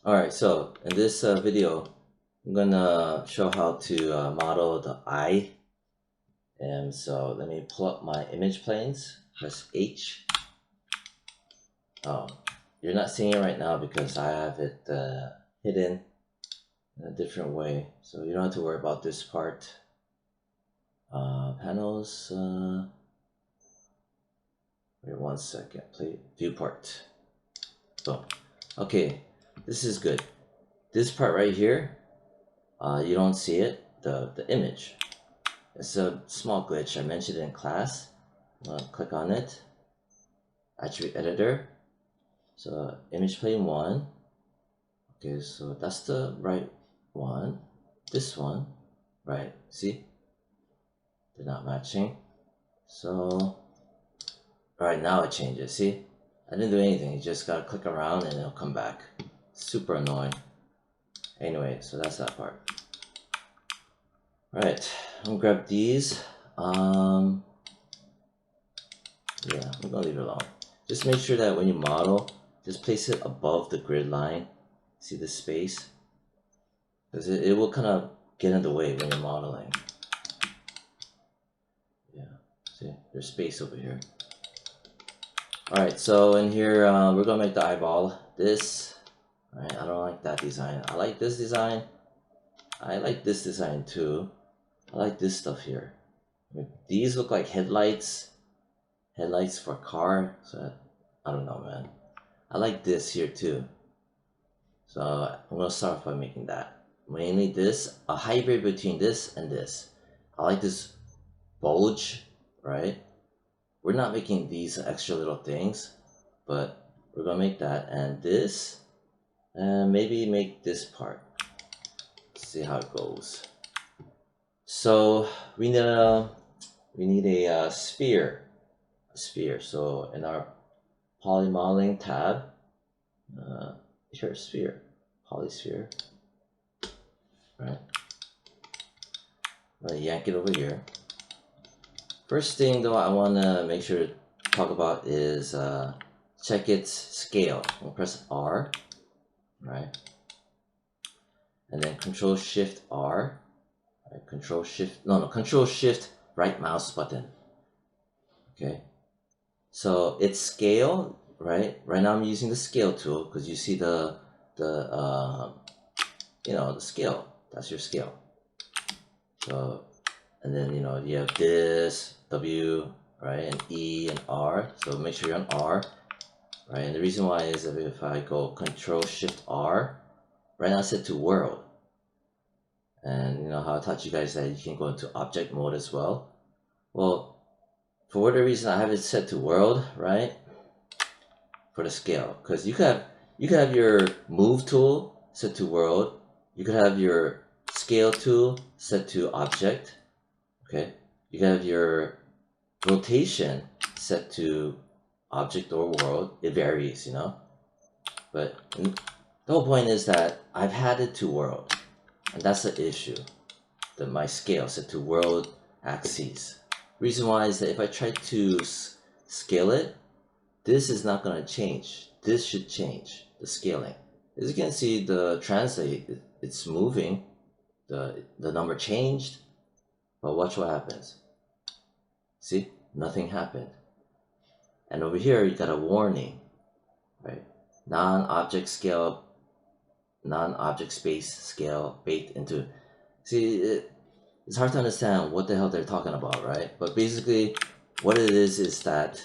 Alright, so in this video, I'm gonna show how to model the eye. And so let me pull up my image planes, press H. Oh, you're not seeing it right now because I have it hidden in a different way. So you don't have to worry about this part. Panels, wait 1 second, play viewport. Boom. Okay, this is good. This part right here, you don't see it, the image. It's a small glitch. I mentioned it in class. Click on it. Attribute editor. So image plane 1. Okay, so that's the right one. This one, right? See? They're not matching. So, right now it changes. See? I didn't do anything. You just gotta click around and it'll come back. Super annoying. Anyway, so that's that part. Alright, I'm gonna grab these. Yeah, I'm gonna leave it alone. Just make sure that when you model, just place it above the grid line. See the space? Because it will kind of get in the way when you're modeling. Yeah, see, there's space over here. Alright, so in here, we're gonna make the eyeball. This, right? I don't like that design. I like this design. I like this design too. I like this stuff here. These look like headlights. Headlights for a car. So I don't know, man. I like this here too. So I'm gonna start off by making that. Mainly this, a hybrid between this and this. I like this bulge, right? We're not making these extra little things, but we're gonna make that and this, and maybe make this part. Let's see how it goes. So we need a sphere. So in our poly modeling tab, here sphere, polysphere, right? I'm gonna yank it over here. First thing though I want to make sure to talk about is check its scale. We'll press R, right? And then Control Shift R, right? Control Shift right mouse button. Okay. So its scale, right? Right now I'm using the scale tool because you see the scale. That's your scale. So, and then you have this W, right, and E and R. So make sure you're on R, right? And the reason why is if I go Control Shift R, right now it's set to world. And you know how I taught you guys that you can go into object mode as well. Well, for whatever reason I have it set to world, right? For the scale, because you could have your move tool set to world. You could have your scale tool set to object. Okay, you can have your rotation set to object or world. It varies, but the whole point is that I've had it to world, and that's the issue, that my scale set to world axes. Reason why is that if I try to scale it, this is not going to change. This should change, the scaling. As you can see, the translate, it's moving. The number changed, but watch what happens. See, nothing happened. And over here, you got a warning, right? Non-object scale, non-object space scale baked into. See, it's hard to understand what the hell they're talking about, right? But basically, what it is that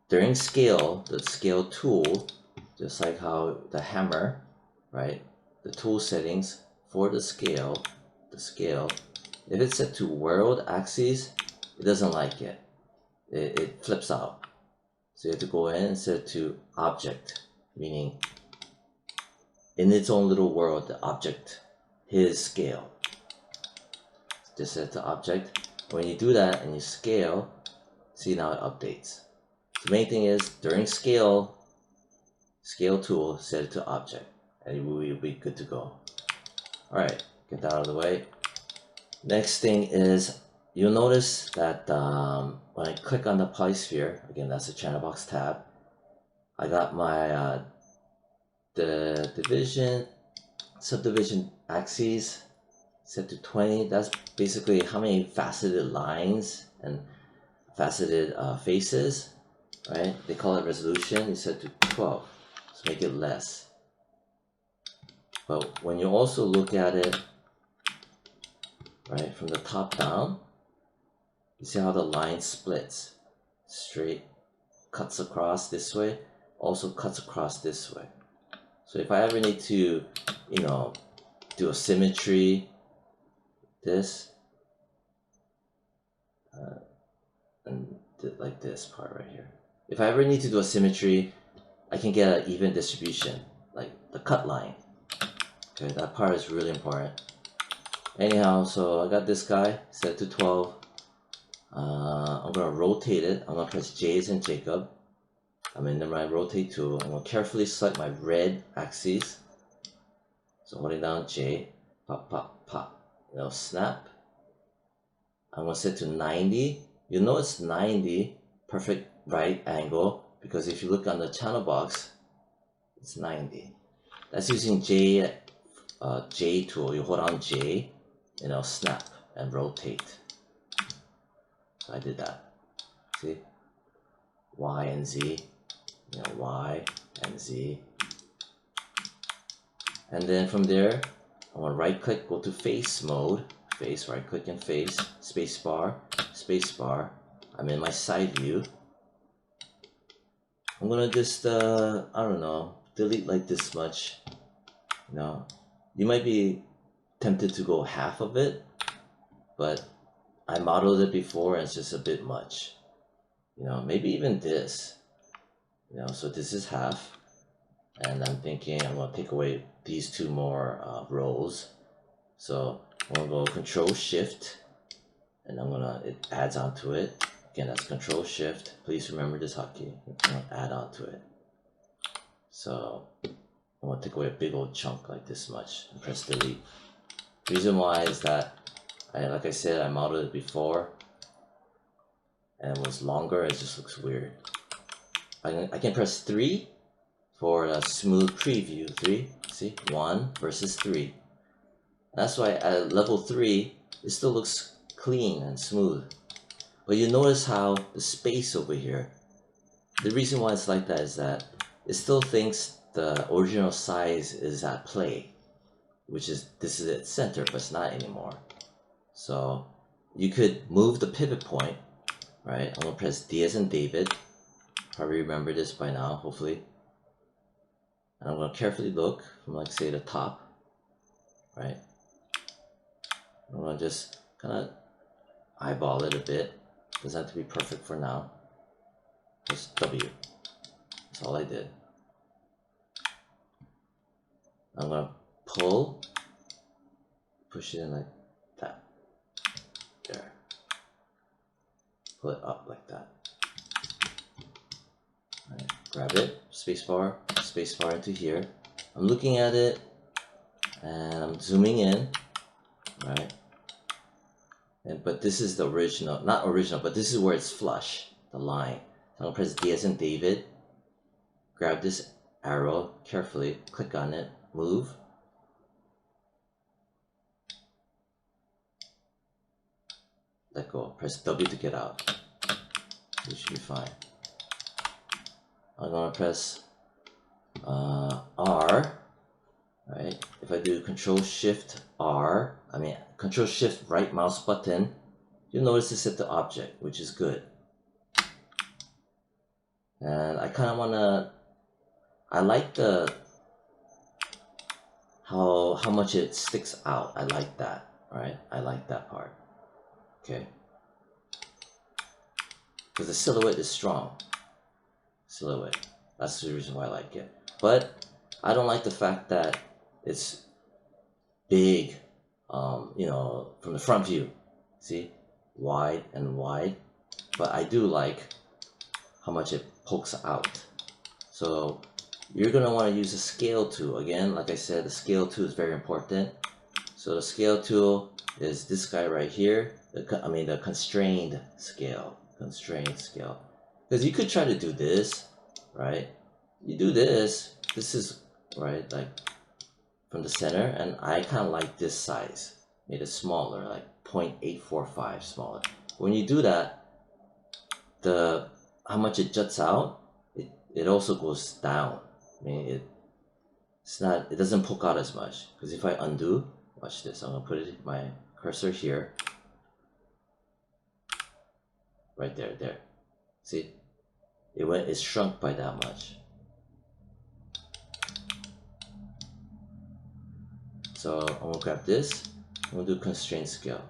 during scale, the scale tool, just like how the hammer, right? The tool settings for the scale, if it's set to world axis, it doesn't like it. It flips out. So you have to go in and set to object, meaning in its own little world, the object, his scale. Just set to object. When you do that and you scale, see now it updates. The main thing is during scale tool, set it to object, and we will be good to go. Alright, get that out of the way. Next thing is, you'll notice that when I click on the polysphere, again that's the channel box tab, I got my the division, subdivision axes set to 20. That's basically how many faceted lines and faceted faces, right? They call it resolution. You set to 12, so make it less. But when you also look at it, right, from the top down, you see how the line splits, straight, cuts across this way, also cuts across this way. So if I ever need to, you know, do a symmetry, this, and like this part right here. If I ever need to do a symmetry, I can get an even distribution, like the cut line. Okay, that part is really important. Anyhow, so I got this guy set to 12. I'm gonna rotate it. I'm gonna press J as in Jacob. I'm in my rotate tool. I'm gonna carefully select my red axis. So holding down J, pop, pop, pop. You know, snap. I'm gonna set to 90. You know it's 90, perfect right angle, because if you look on the channel box, it's 90. That's using J tool. You hold on J, you know, snap and rotate. So I did that. See? Y and Z, you know, Y and Z. And then from there, I want to right click, go to face mode, face, right click and face, space bar. I'm in my side view. I'm gonna just, I don't know, delete like this much. You know, you might be tempted to go half of it, but I modeled it before and it's just a bit much. You know, maybe even this. You know, so this is half. And I'm thinking I'm gonna take away these two more rows. So I'm gonna go Control Shift, and it adds onto it. Again, that's Control Shift. Please remember this hotkey. I'm gonna add onto it. So I'm gonna take away a big old chunk like this much and press delete. Reason why is that, like I said, I modeled it before and it was longer. It just looks weird. I can press 3 for a smooth preview. 3, see, 1 versus 3. That's why at level 3, it still looks clean and smooth. But you notice how the space over here, the reason why it's like that is that it still thinks the original size is at play, which is, this is its center, but it's not anymore. So you could move the pivot point, right? I'm gonna press D as in David. Probably remember this by now, hopefully. And I'm gonna carefully look from, like, say, the top, right? I'm gonna just kind of eyeball it a bit. Doesn't have to be perfect for now. Just W. That's all I did. I'm gonna pull, push it in like that. There. Pull it up like that. Right. Grab it, spacebar into here. I'm looking at it and I'm zooming in, right? But this is the original, not original, but this is where it's flush, the line. So I'm gonna press D as in David, grab this arrow carefully, click on it, move. Let go, press W to get out. It should be fine. I'm gonna press R, right? If I do Control Shift R, Control Shift right mouse button, you'll notice it's set to object, which is good. And I kind of wanna, I like the how much it sticks out. I like that, right? I like that part. Okay. Because the silhouette is strong. Silhouette. That's the reason why I like it. But I don't like the fact that it's big, you know, from the front view. See? Wide and wide. But I do like how much it pokes out. So you're going to want to use the scale tool. Again, like I said, the scale tool is very important. So the scale tool is this guy right here. The constrained scale. Constrained scale. Because you could try to do this, right? You do this. This is right? Like from the center, and I kind of like this size. Made it smaller, like 0.845 smaller. When you do that, the how much it juts out, it also goes down. I mean, it doesn't poke out as much, because if I undo, watch this, I'm gonna put my cursor here, right there. See, it shrunk by that much. So I'm gonna grab this, I'm gonna do constraint scale.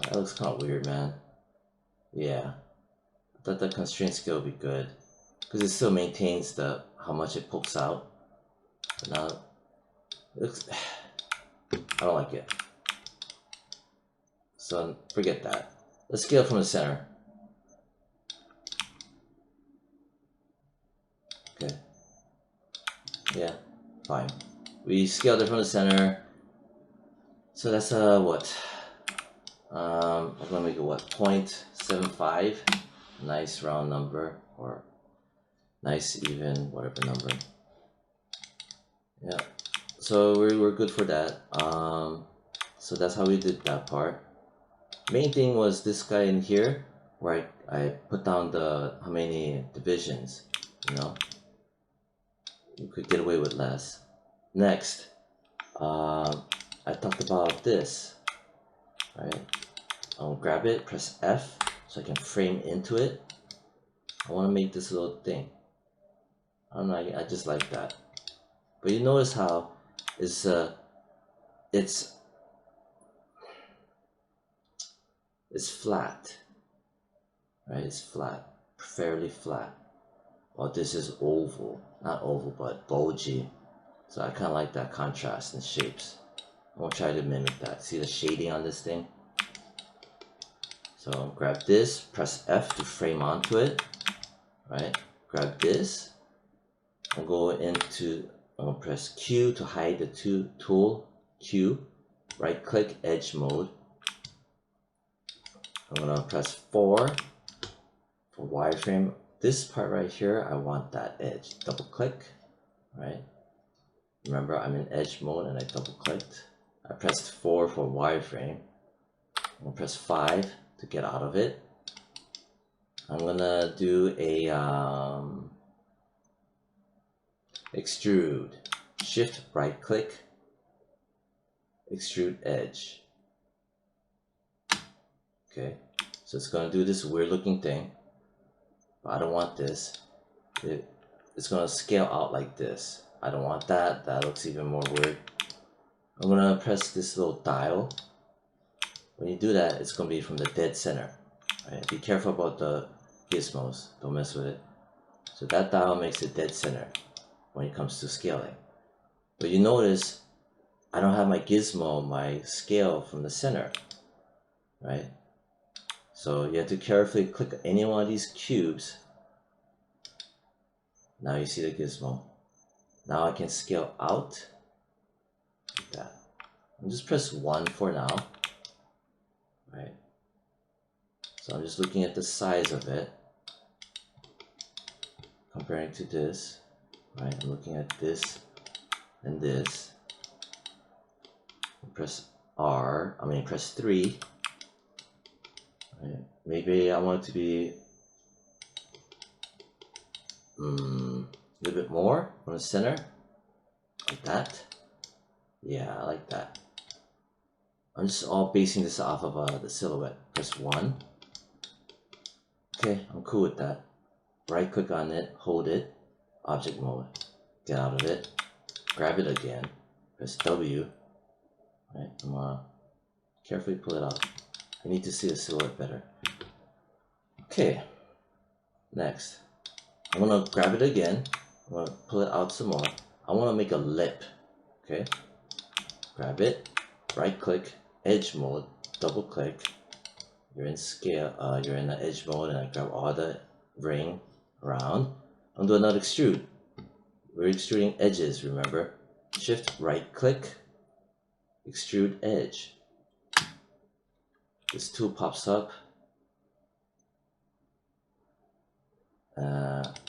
That looks kind of weird, man. Yeah, I thought the constraint scale would be good, because it still maintains the how much it pokes out. But now it looks, I don't like it. So forget that. Let's scale from the center. Okay. Yeah, fine. We scaled it from the center. So that's what? I'm gonna make it what? 0.75. Nice round number, or nice even whatever number. Yeah. So we're good for that. So that's how we did that part. Main thing was this guy in here, where I put down the how many divisions, you know. You could get away with less. Next, I talked about this, right? I'll grab it, press F, so I can frame into it. I want to make this little thing. I don't know, I just like that. But you notice how it's flat, right? It's flat, fairly flat. Well, this is oval, not oval, but bulgy. So I kind of like that contrast in shapes. I'm gonna try to mimic that. See the shading on this thing? So grab this, press F to frame onto it, right? Grab this, and go into, I'm gonna press Q to hide the tool, Q, right click edge mode. I'm gonna press 4 for wireframe. This part right here, I want that edge. Double click, right? Remember, I'm in edge mode and I double clicked. I pressed 4 for wireframe. I'm gonna press 5 to get out of it. I'm gonna do a extrude. Shift right click, extrude edge. Okay, so it's gonna do this weird looking thing, but I don't want this. It's gonna scale out like this. I don't want that. That looks even more weird. I'm gonna press this little dial. When you do that, it's gonna be from the dead center. Right? Be careful about the gizmos. Don't mess with it. So that dial makes it dead center when it comes to scaling. But you notice I don't have my gizmo, my scale from the center, right? So you have to carefully click any one of these cubes. Now you see the gizmo. Now I can scale out like that. And just press 1 for now, right? So I'm just looking at the size of it, comparing to this, right? I'm looking at this and this. Press press 3. Right? Maybe I want it to be a little bit more from the center, like that. Yeah, I like that. I'm just all basing this off of the silhouette. Press 1. Okay, I'm cool with that. Right click on it, hold it, object mode, get out of it, grab it again, press W. Right, I'm gonna carefully pull it out. I need to see the silhouette better. Okay, next, I'm gonna grab it again. I'm gonna pull it out some more. I want to make a lip. Okay, grab it, right click, edge mode, double click. You're in scale. You're in the edge mode, and I grab all the ring around. I'm doing another extrude. We're extruding edges. Remember, shift right click, extrude edge. This tool pops up.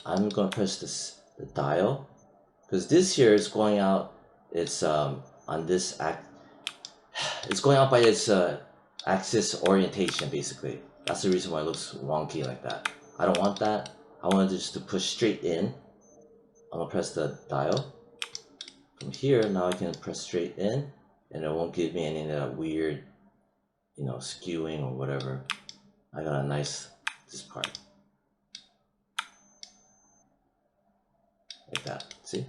I'm gonna press the dial, because this here is going out. It's on this it's going out by its axis orientation, basically. That's the reason why it looks wonky like that. I don't want that. I want it just to push straight in. I'm gonna press the dial. From here, now I can press straight in, and it won't give me any of that weird, you know, skewing or whatever. I got a nice, this part. Like that, see?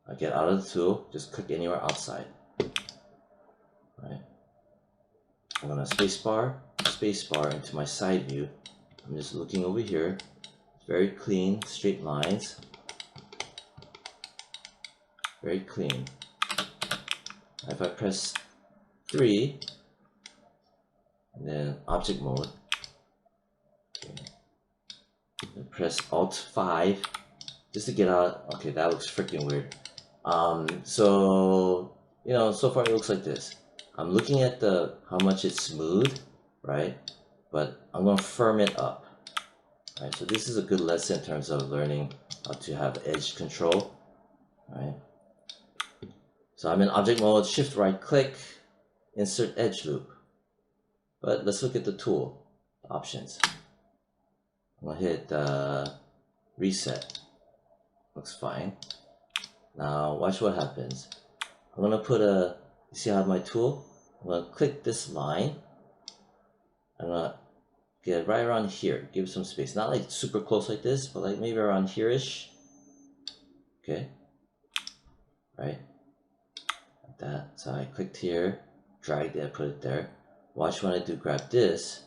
I get out of the tool, just click anywhere outside. Right? I'm gonna spacebar into my side view. I'm just looking over here. It's very clean, straight lines. Very clean. If I press 3, and then object mode, okay. And press Alt 5, just to get out. Okay, that looks freaking weird. So, you know, so far it looks like this. I'm looking at how much it's smooth, right? But I'm gonna firm it up. Right, so this is a good lesson in terms of learning how to have edge control. Right? So I'm in object mode, shift right click, insert edge loop. But let's look at the tool options. I'm gonna hit reset. Looks fine. Now watch what happens. I'm gonna put you see how I have my tool? I'm gonna click this line. I'm gonna get right around here, give it some space. Not like super close like this, but like maybe around here-ish. Okay. Right? Like that. So I clicked here, dragged it, put it there. Watch when I do grab this,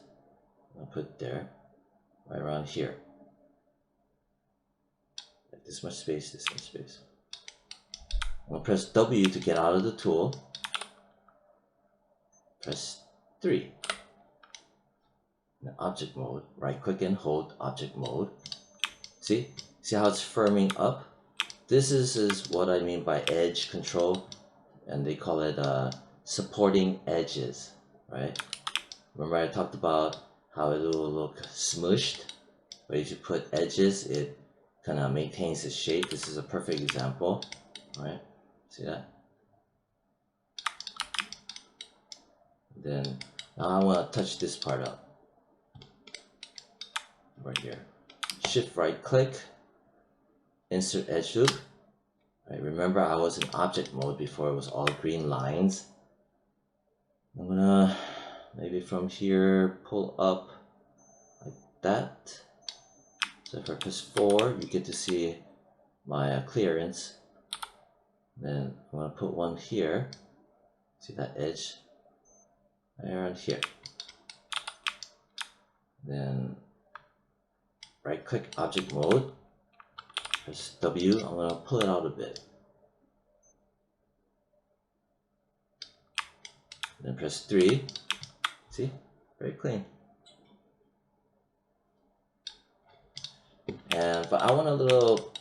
I'll put it there, right around here. Like this much space, this much space. I'm gonna press W to get out of the tool. Press 3. In object mode, right click and hold object mode. See how it's firming up? This is what I mean by edge control, and they call it supporting edges, right? Remember I talked about how it will look smushed, but if you put edges, it kind of maintains its shape. This is a perfect example, right? See that? Then now I want to touch this part up. Right here. Shift right click, insert edge loop. Right, remember I was in object mode before, it was all green lines. I'm gonna maybe from here pull up like that. So if I press 4, you get to see my clearance. Then I'm gonna put one here. See that edge? Right around here. Then right click object mode, press W, I'm gonna pull it out a bit. Then press 3, see, very clean. But I want a little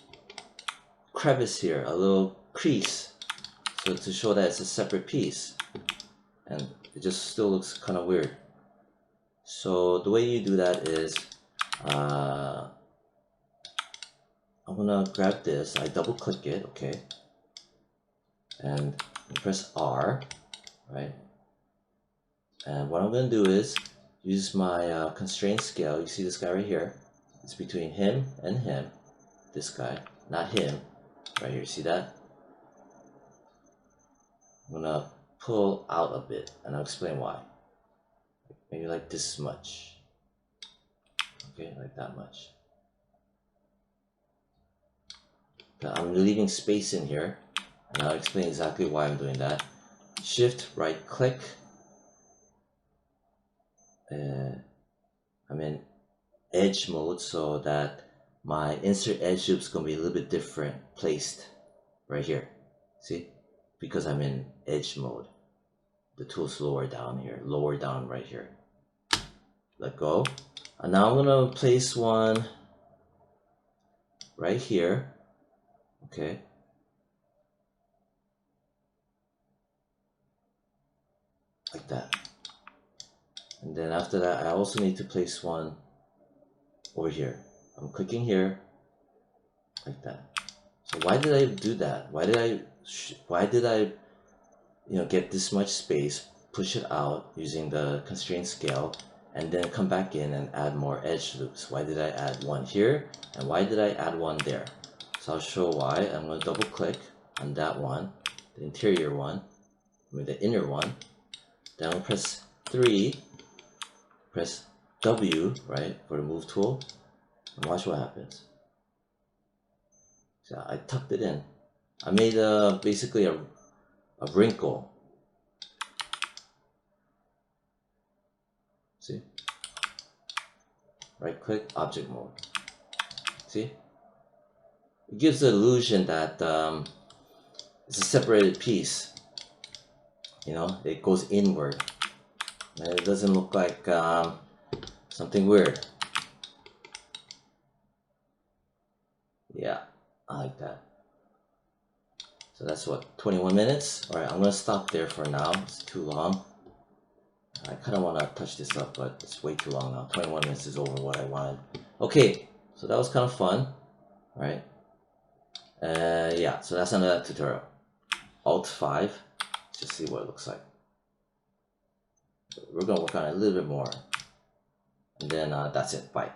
crevice here, a little crease, so to show that it's a separate piece, and it just still looks kind of weird. So the way you do that is, I'm gonna grab this, I double click it, okay, and press R, right? And what I'm gonna do is use my constraint scale. You see this guy right here? It's between him and him. This guy, not him, right here. See that? I'm gonna pull out a bit, and I'll explain why. Maybe like this much. Okay, like that much. I'm leaving space in here, and I'll explain exactly why I'm doing that. Shift right click. I'm in edge mode, so that my insert edge loop is gonna be a little bit different placed right here. See, because I'm in edge mode. The tool's lower down here, lower down right here. Let go. And now I'm gonna place one right here. Okay. Like that. And then after that, I also need to place one over here. I'm clicking here like that. So why did I do that? Why did I get this much space, push it out using the constraint scale, and then come back in and add more edge loops? Why did I add one here, and why did I add one there? So I'll show why. I'm going to double click on that one, the interior one, the inner one. Then I'll press 3, press W, right, for the move tool, and watch what happens. So I tucked it in. I made basically a wrinkle. See? Right click, object mode. See? It gives the illusion that it's a separated piece. It goes inward. And it doesn't look like something weird. Yeah, I like that. So that's what, 21 minutes? Alright, I'm gonna stop there for now. It's too long. I kind of want to touch this up, but it's way too long now. 21 minutes is over what I wanted. Okay, so that was kind of fun, right? Yeah, so that's another tutorial. Alt 5, just see what it looks like. We're gonna work on it a little bit more, and then that's it. Bye.